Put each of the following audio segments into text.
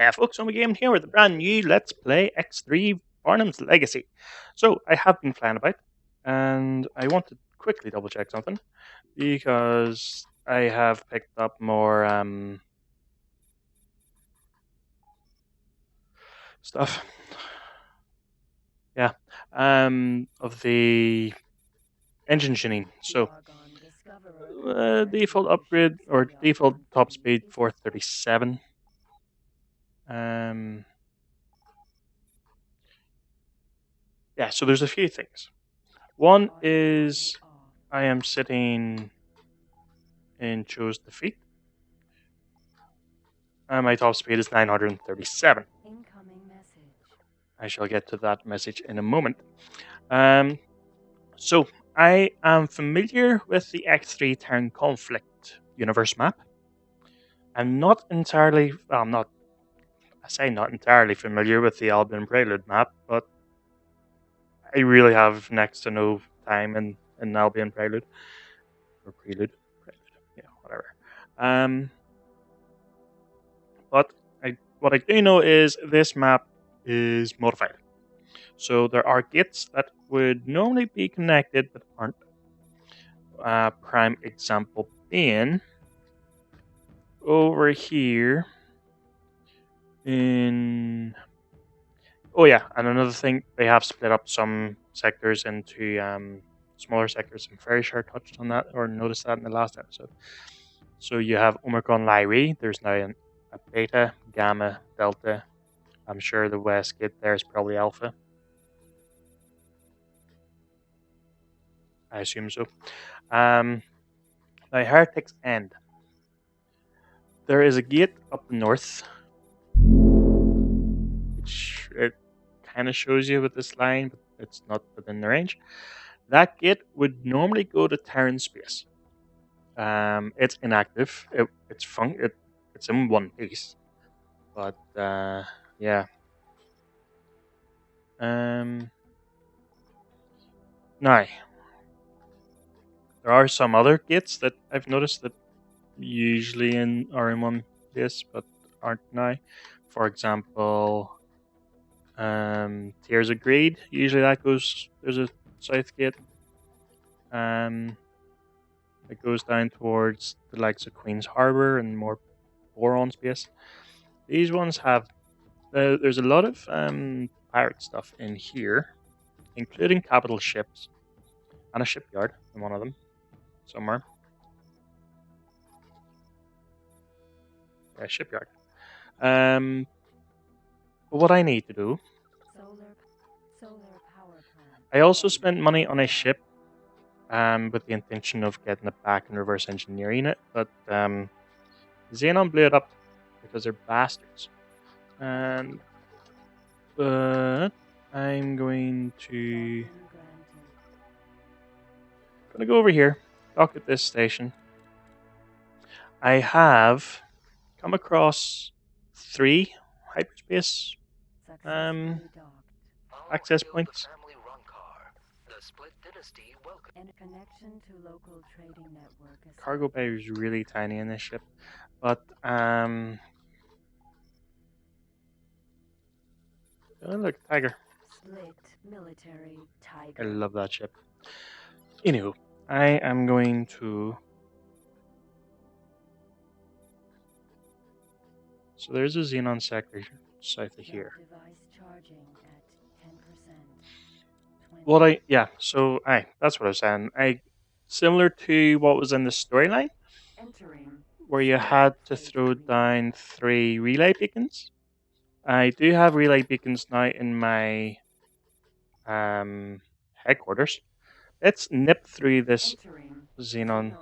Folks, I'm again here with a brand new Let's Play X3 Farnham's Legacy. So, I have been flying about, and I want to quickly double check something, because I have picked up more stuff. Yeah, of the engine tuning. So, default upgrade, or default top speed 437. Yeah, so there's a few things. One is I am sitting in Cho's defeat. My top speed is 937. I shall get to that message in a moment. So, I am familiar with the X3 Town Conflict universe map. I'm not entirely, well, I'm not, I say not entirely familiar with the Albion Prelude map, but I really have next to no time in Albion Prelude. Or Prelude. Yeah, whatever. But what I do know is this map is modified. So there are gates that would normally be connected but aren't. Prime example being over here in. Oh yeah, and another thing, they have split up some sectors into smaller sectors. I'm very sure I touched on that or noticed that in the last episode. So you have Omicron Lyrae. There's now a beta, gamma, delta. I'm sure the west gate there is probably alpha. I assume so. Now, Heretic's End. There is a gate up north, which it kind of shows you with this line, but it's not within the range. That gate would normally go to Terran space. It's inactive. It's in one piece, but yeah. Now, there are some other gates that I've noticed that usually are in one place, but aren't now. For example, Tears of Greed. Usually that goes. There's a south gate. It goes down towards the likes of Queen's Harbor and more boron space. These ones have. There's a lot of pirate stuff in here, including capital ships and a shipyard in one of them somewhere. Yeah, shipyard. But what I need to do. I also spent money on a ship with the intention of getting it back and reverse engineering it, but Xenon blew it up because they're bastards. But I'm going to go over here, dock at this station. I have come across 3 hyperspace access points. Cargo bay is really tiny in this ship, but oh look, tiger. I love that ship. Anywho, I am going to. So there's a Xenon sector south of here. That's what I was saying. Similar to what was in the storyline, where you had to throw down 3 relay beacons. I do have relay beacons now in my headquarters. Let's nip through this Xenon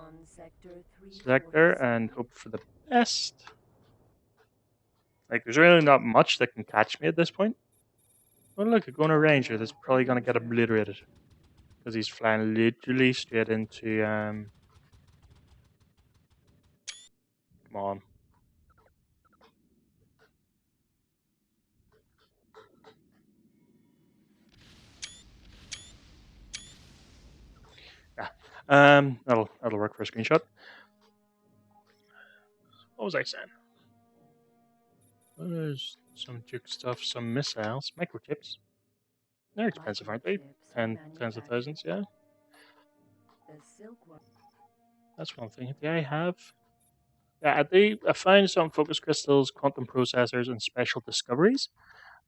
sector and hope for the best. Like, there's really not much that can catch me at this point. Oh look, a GONER Ranger that's probably going to get obliterated. Because he's flying literally straight into, come on. Yeah. That'll work for a screenshot. What was I saying? Well, there's some juke stuff, some missiles, microchips. They're expensive, aren't they? Tens of thousands, yeah. That's one thing. Do I have? Yeah, I found some focus crystals, quantum processors, and special discoveries,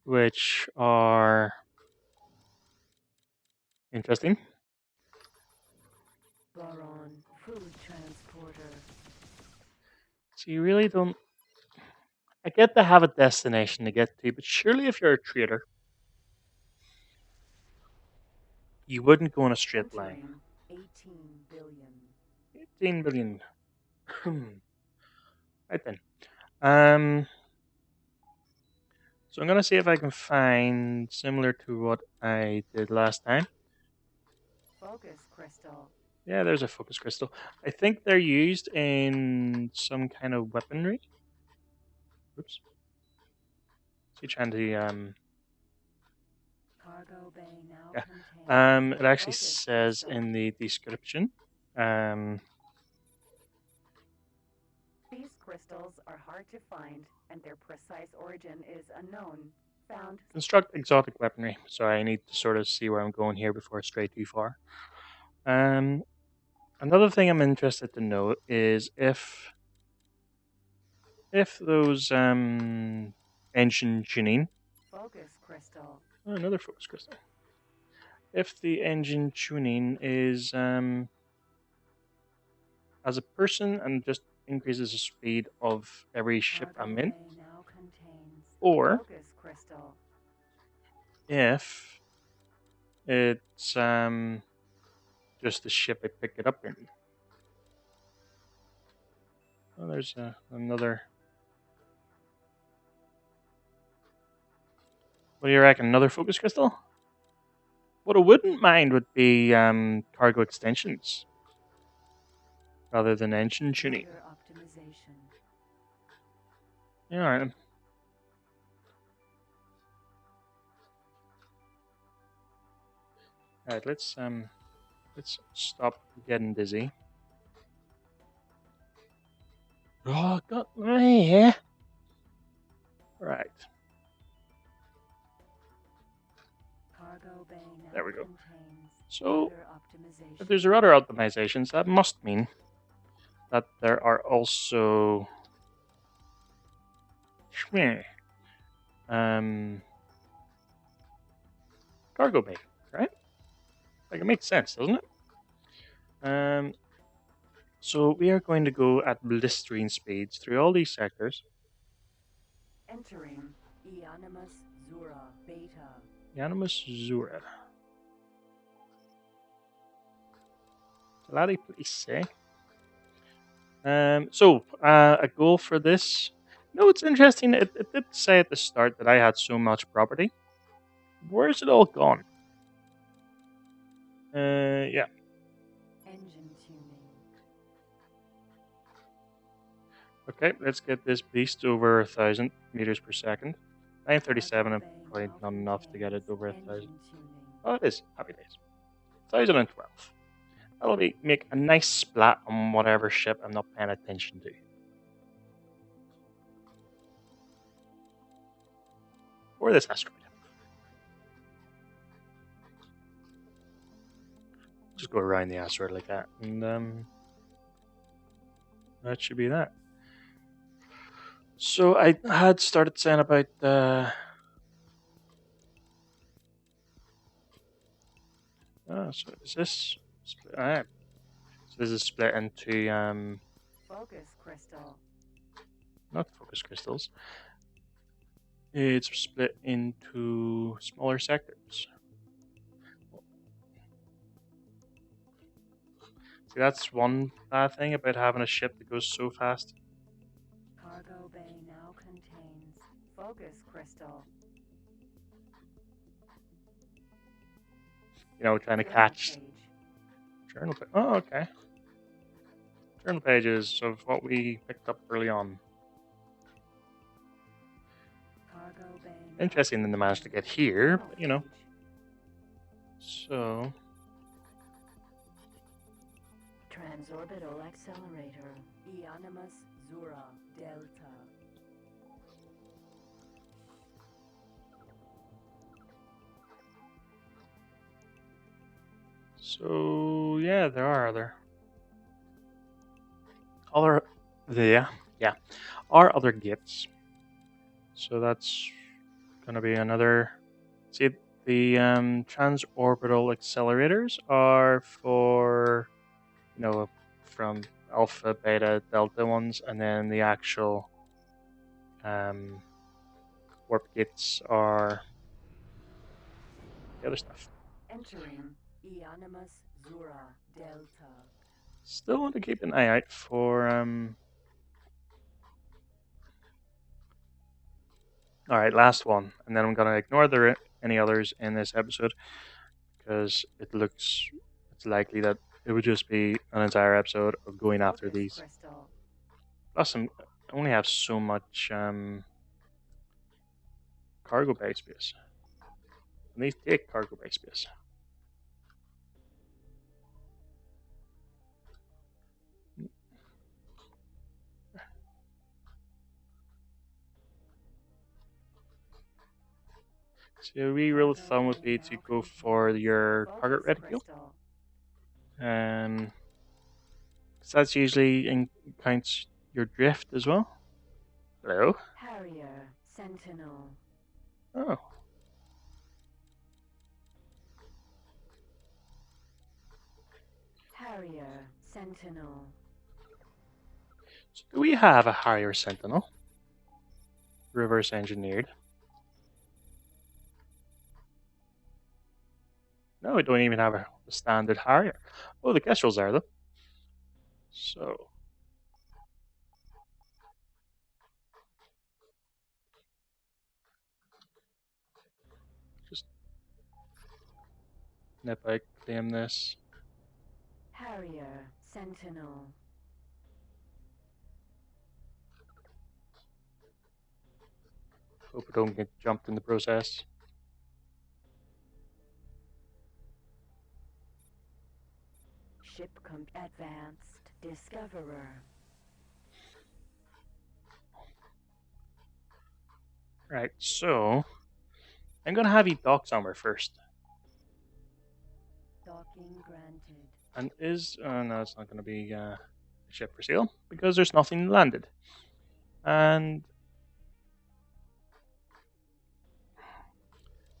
which are interesting. Boron, food transporter. So you really don't. I get to have a destination to get to, but surely if you're a trader, you wouldn't go in a straight line. Entering 18 billion. 18 billion. Right then. Um, so I'm gonna see if I can find similar to what I did last time. Focus crystal. Yeah, there's a focus crystal. I think they're used in some kind of weaponry. Oops. So trying to Cargo bay now yeah. contains. It actually Focus says crystal. in the description. Um, These crystals are hard to find, and their precise origin is unknown. Found. construct exotic weaponry. So I need to sort of see where I'm going here before I stray too far. Another thing I'm interested to know is if those engine tuning. Focus crystal. Oh, another focus crystal. If the engine tuning is as a person and just increases the speed of every ship Cargo I'm in, bay now contains. or Focus crystal. if it's just the ship I picked it up in. Oh, there's another. What do you reckon? Another focus crystal? What I wouldn't mind would be cargo extensions rather than engine tuning. Motor optimization. Yeah, all right. All right, let's stop getting dizzy. Oh, God, yeah. Right, Cargo bay now there we go. contains. So, Motor if optimization. there's other optimizations, that must mean that there are also um, cargo bay, right? Like it makes sense, doesn't it? So we are going to go at blistering speeds through all these sectors. Entering Eonimus Zura Beta. Animus Zura. Laddie, please say. A goal for this. No, it's interesting. It did say at the start that I had so much property. Where's it all gone? Yeah. Engine tuning. Okay, let's get this beast over 1,000 meters per second. 937 Cargo and bay probably now not enough to get it contains over 1,000. engine tuning. Oh, it is. Happy days. 1,012. That'll make a nice splat on whatever ship I'm not paying attention to. Or this asteroid. Just go around the asteroid like that, and that should be that. So I had started saying about so is this split? So this is split into Focus crystal. not focus crystals. It's split into smaller sectors. See, that's one bad thing about having a ship that goes so fast. Cargo bay now contains focus crystal. You know, trying to Journal catch page. journal. Oh, okay. Journal pages of what we picked up early on. Cargo bay now Interesting that they managed to get here, journal but you know. page. So Transorbital accelerator. Eonimus Zura Delta. So yeah, there are other yeah yeah are other gates. So that's gonna be another. See, the transorbital accelerators are for from alpha, beta, delta ones, and then the actual um, warp gates are the other stuff. Entering Eonimus Zura Delta. Still want to keep an eye out for. All right, last one, and then I'm gonna ignore any others in this episode because it's likely that it would just be an entire episode of going after Focus these. crystal. Plus, I only have so much cargo bay space. And these take cargo bay space. So a wee rule of thumb would be to go for your target reticule. Um, 'cause that's usually counts your drift as well. Hello. Harrier Sentinel. Oh, Harrier Sentinel. so do we have a Harrier Sentinel? Reverse engineered. No, we don't even have a standard Harrier. Oh, the Kestrel's there though. So just nip out, claim this. Harrier Sentinel. Hope we don't get jumped in the process. Ship Advanced Discoverer. Right, so I'm gonna have you dock somewhere first. Docking granted. And no, it's not gonna be a ship for sale because there's nothing landed. And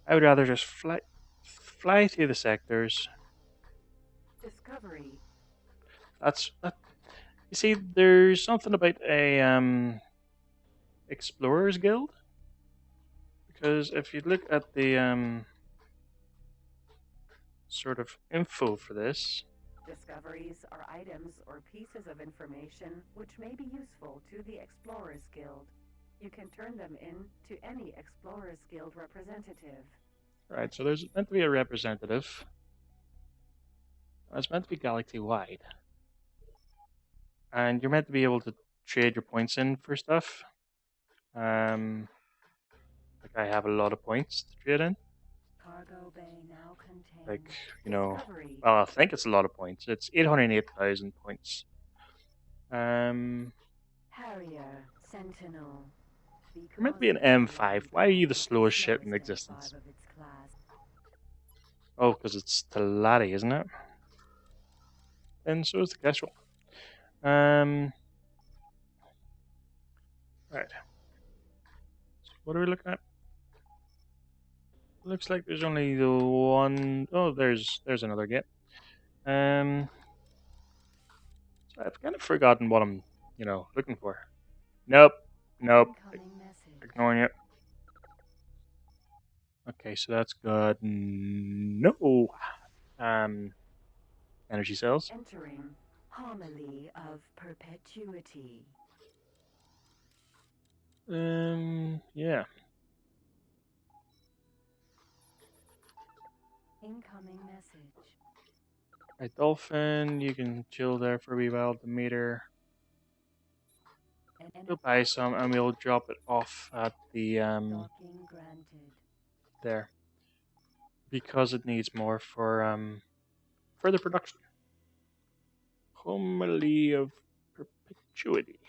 I would rather just fly through the sectors. Discovery. That. You see, there's something about a explorers guild because if you look at the sort of info for this, Discoveries are items or pieces of information which may be useful to the Explorers Guild. You can turn them in to any Explorers Guild representative. right? So there's meant to be a representative. It's meant to be galaxy wide, and you're meant to be able to trade your points in for stuff. Like I have a lot of points to trade in. Cargo bay now contains Like Discovery. well, I think it's a lot of points. It's 808,000 points. Um, Harrier Sentinel. you're meant to be an M5. Why are you the slowest ship in existence? Oh, because it's Telati, isn't it? And so is the Kestrel. Right. So what are we looking at? Looks like there's only the one. Oh, there's another gate. So I've kind of forgotten what I'm, looking for. Nope. Ignoring it. Okay, so that's good. No. Energy cells. Entering Homily of Perpetuity. Yeah. Incoming message. Right, Dolphin, you can chill there for a wee while. The meter. We'll buy some and we'll drop it off at the Docking granted. there because it needs more for further production. Homily of Perpetuity.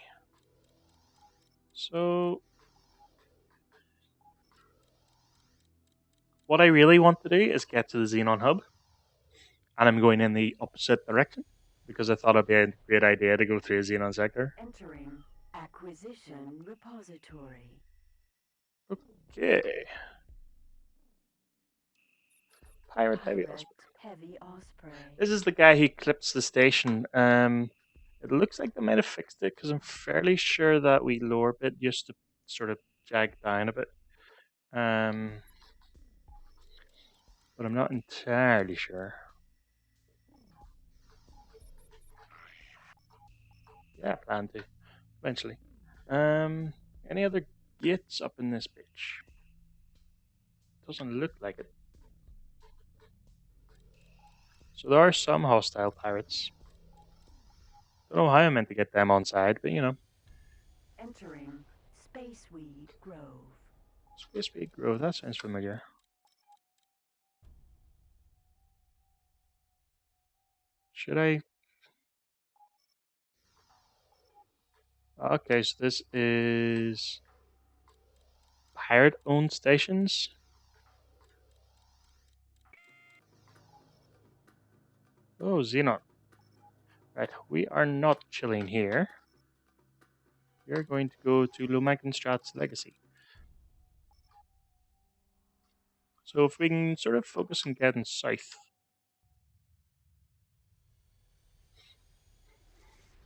So what I really want to do is get to the Xenon hub and I'm going in the opposite direction because I thought it'd be a great idea to go through a Xenon sector. Entering acquisition repository. Okay. Pirate Heavy Pirate Osprey. Heavy Osprey. This is the guy who clips the station. It looks like they might have fixed it because I'm fairly sure that we lower bit used to sort of jag down a bit. But I'm not entirely sure. Yeah, plan to eventually. Any other gates up in this bitch? Doesn't look like it. So there are some hostile pirates. Don't know how I meant to get them on side, but you know. Entering Spaceweed Grove. Spaceweed Grove, that sounds familiar. Should I? Okay, so this is pirate-owned stations. Oh, Xenon. Right, we are not chilling here. We are going to go to Lumagenstrad's Legacy. So if we can sort of focus on getting south.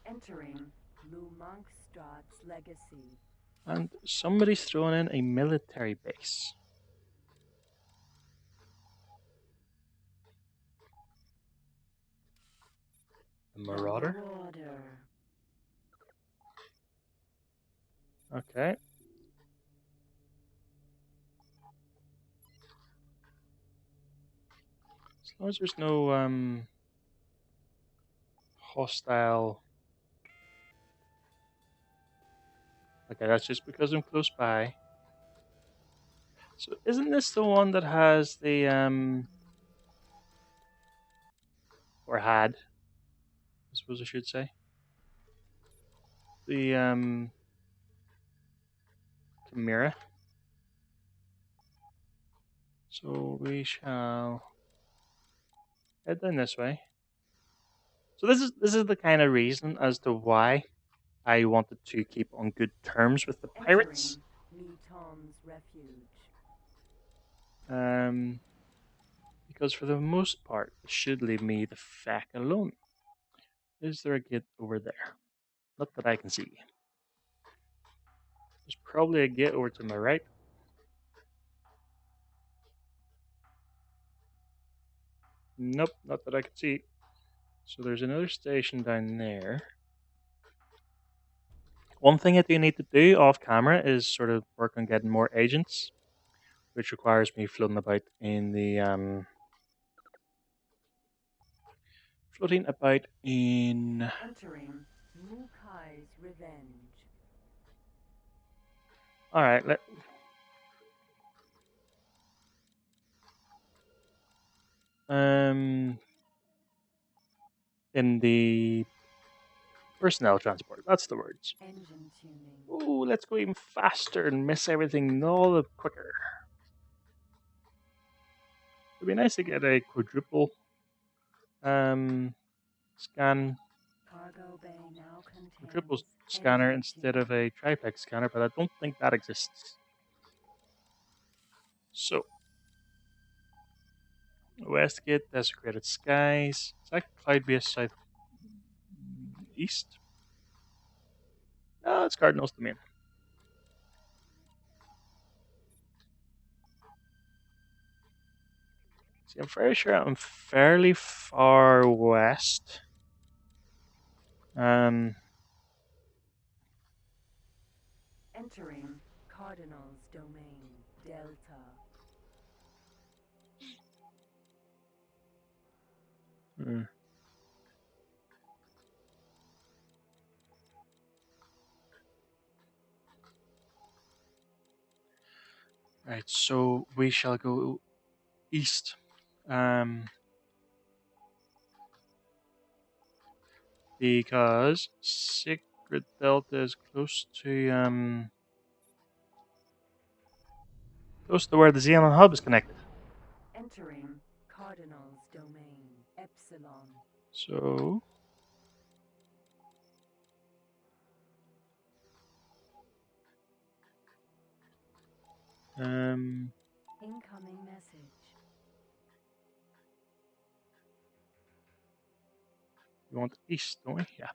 Entering Lumankstrad's Legacy. And somebody's throwing in a military base. A marauder? Okay. As long as there's no hostile. Okay, that's just because I'm close by. So isn't this the one that has the or had, I suppose I should say, the Chimera? So we shall head down this way. So this is the kind of reason as to why I wanted to keep on good terms with the pirates. Newton's Refuge. Because for the most part, it should leave me the feck alone. Is there a gate over there? Not that I can see. There's probably a gate over to my right. Nope, not that I can see. So there's another station down there. One thing I do need to do off camera is sort of work on getting more agents, which requires me floating about in the Entering Mukai's Revenge. All right, in the personnel transport. That's the words. Engine tuning. Ooh, let's go even faster and miss everything all the quicker. It'd be nice to get a quadruple scan, Cargo bay now contains quadruple scanner instead of a triplex scanner, but I don't think that exists. So, Westgate, Desecrated Skies. Is that Cloudbase South East? No, it's Cardinals Domain. See, I'm very sure I'm fairly far west. Entering Cardinal's Domain, Delta. Right, so we shall go east. Because Secret Delta is close to where the Xenon hub is connected. Entering Cardinal's Domain. Epsilon. So Incoming message. we want east, don't we? Yeah.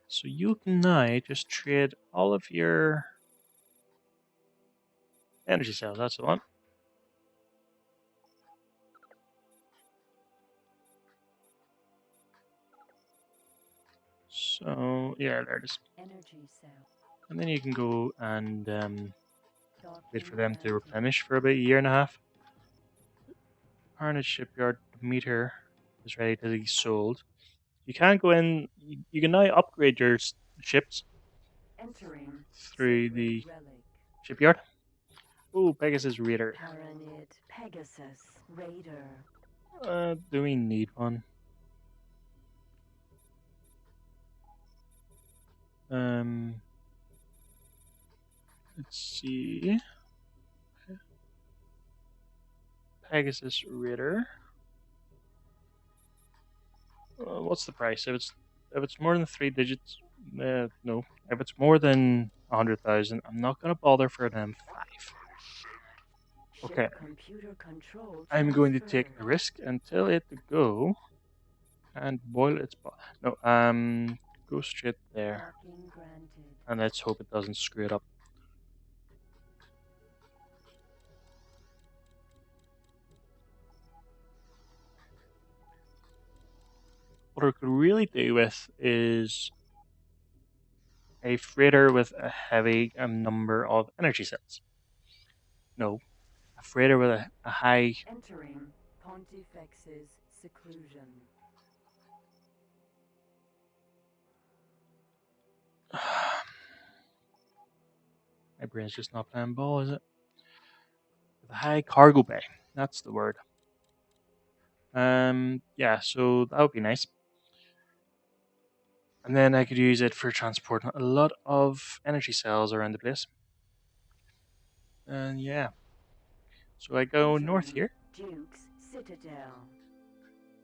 So you can now just trade all of your energy cells. That's the one. So yeah, there it is. Energy cell. And then you can go and wait for Docking them to granted. replenish for about a year and a half. Harness shipyard meter is ready to be sold. You can go in. You can now upgrade your ships Entering through sacred the relic. shipyard. Oh, Pegasus Raider. Tyranid Pegasus Raider. Do we need one? Let's see. Pegasus Raider. What's the price? If it's more than 3 digits, no. If it's more than 100,000, I'm not gonna bother for an M5. Okay, Ship computer control I'm going to take transferred. a risk and tell it to go and boil its no. Go straight there, Docking granted. and let's hope it doesn't screw it up. What I could really do with is a freighter with a heavy number of energy cells. No, a freighter with a high. Entering Pontifex's seclusion. My brain's just not playing ball, is it? With a high cargo bay. That's the word. Yeah, so that would be nice. And then I could use it for transporting a lot of energy cells around the place. And yeah. So I go north Entering here. Duke's Citadel.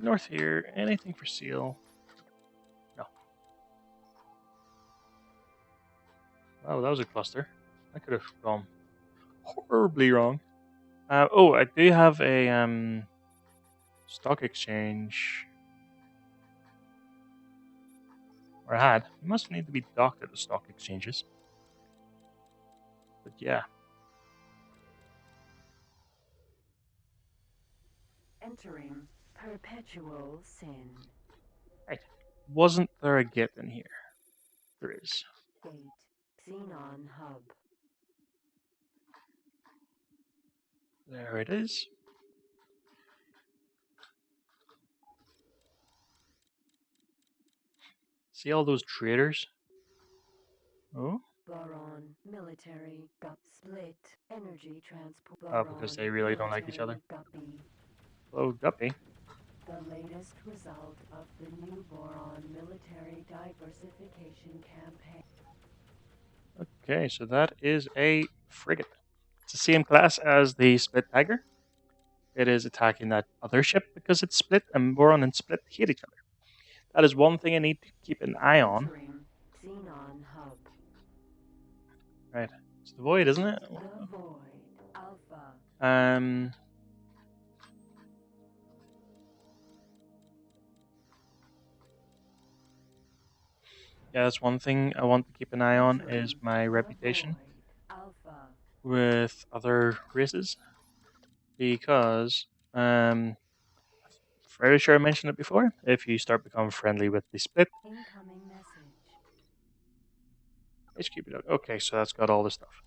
North here. Anything for seal? No. Oh, that was a cluster. I could have gone horribly wrong. Oh, I do have a stock exchange. Or I had. You must need to be docked at the stock exchanges. But yeah. Entering Perpetual Sin. Right. Wasn't there a gate in here? There is. Gate Xenon Hub. There it is. See all those traders? Oh? Boron Military Split Energy Transport. Oh, because they really don't like each other. Guppy. Hello, Guppy. The latest result of the new Boron Military Diversification Campaign. Okay, so that is a frigate. It's the same class as the Split Tiger. It is attacking that other ship because it's split, and Boron and Split hate each other. That is one thing I need to keep an eye on. Entering Xenon Hub. Right. It's the Void, isn't it? The Void Alpha. Yeah, that's one thing I want to keep an eye on Entering is my the reputation Void Alpha. with other races because fairly sure I mentioned it before. If you start becoming friendly with the Split, Incoming message. HQ, okay, so that's got all the stuff.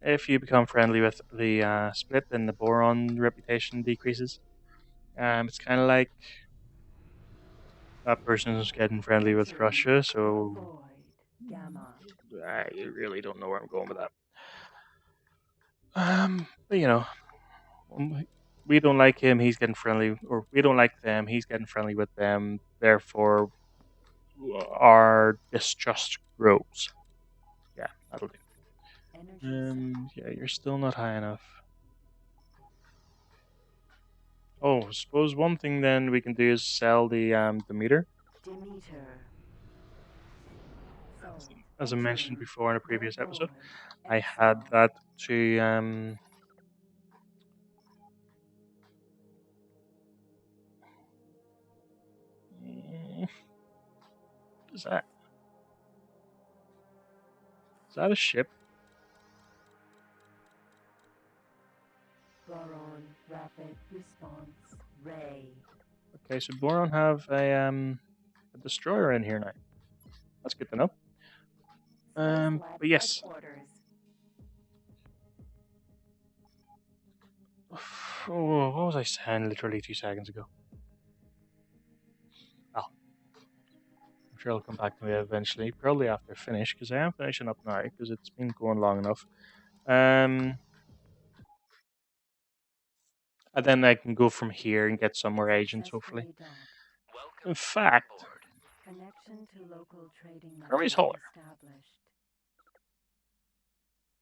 If you become friendly with the Split, then the Boron reputation decreases. It's kind of like that person's getting friendly with Entering Russia, the so Void Gamma. I really don't know where I'm going with that. But we don't like him, he's getting friendly, or we don't like them, he's getting friendly with them. Therefore, our distrust grows. Yeah, that'll do. Energy Yeah, you're still not high enough. Oh, suppose one thing then we can do is sell the meter. Demeter. Sold. As I mentioned Entering. before in a Red previous episode, void. I had Exile. that to is that is that a ship? Boron. Rapid response. Ray. Okay, so Boron have a destroyer in here now. That's good to know. Space Lab But yes. headquarters. Oh, what was I saying literally 2 seconds ago? Oh, I'm sure it'll come back to me eventually, probably after I finish, because I am finishing up now, because it's been going long enough. Um, and then I can go from here and get some more agents, hopefully. Successfully docked. In fact, Connection to local trading Hermes network Holler. established.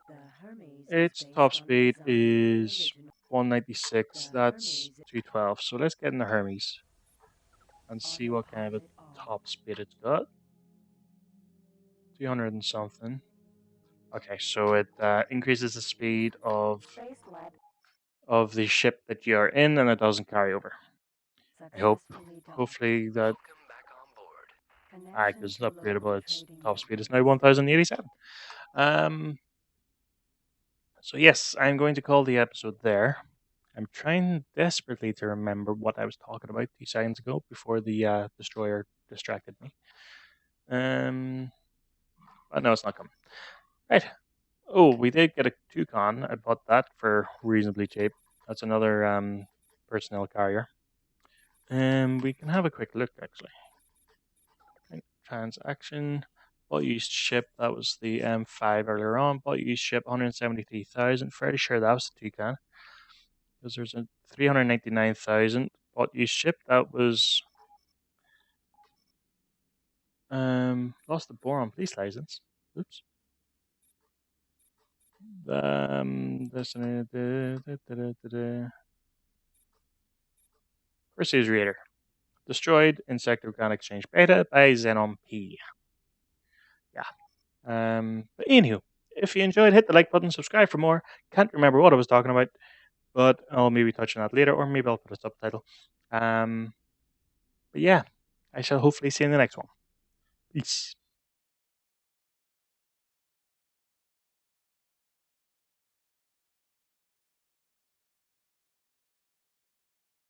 The Hermes is Its top based on speed design of the is original. 196. The That's Hermes 212. So let's get in the Hermes and see what kind of a autopilot on. top speed it's got. 200 and something. Okay, so it increases the speed Space Lab of the ship that you're in, and it doesn't carry over. I hope. successfully docked. Hopefully that. Connection Because to it's local upgradable. Its trading top speed network is now 1087. Um. So yes, I'm going to call the episode there. I'm trying desperately to remember what I was talking about 2 seconds ago before the destroyer distracted me. But no, it's not coming. Right. Oh, we did get a Toucan. I bought that for reasonably cheap. That's another personnel carrier. We can have a quick look actually. Right, transaction. Bought used ship. That was the M5 earlier on. Bought used ship 173,000. Fairly sure that was the Toucan. Because there's a 399,000 bought used ship. That was lost the boron police license. Oops. This Perseus Raider. Destroyed Insect Organ Exchange Beta by Xenon P. Yeah. But anywho, if you enjoyed, hit the like button, subscribe for more. Can't remember what I was talking about, but I'll maybe touch on that later, or maybe I'll put a subtitle. But yeah, I shall hopefully see you in the next one. Peace.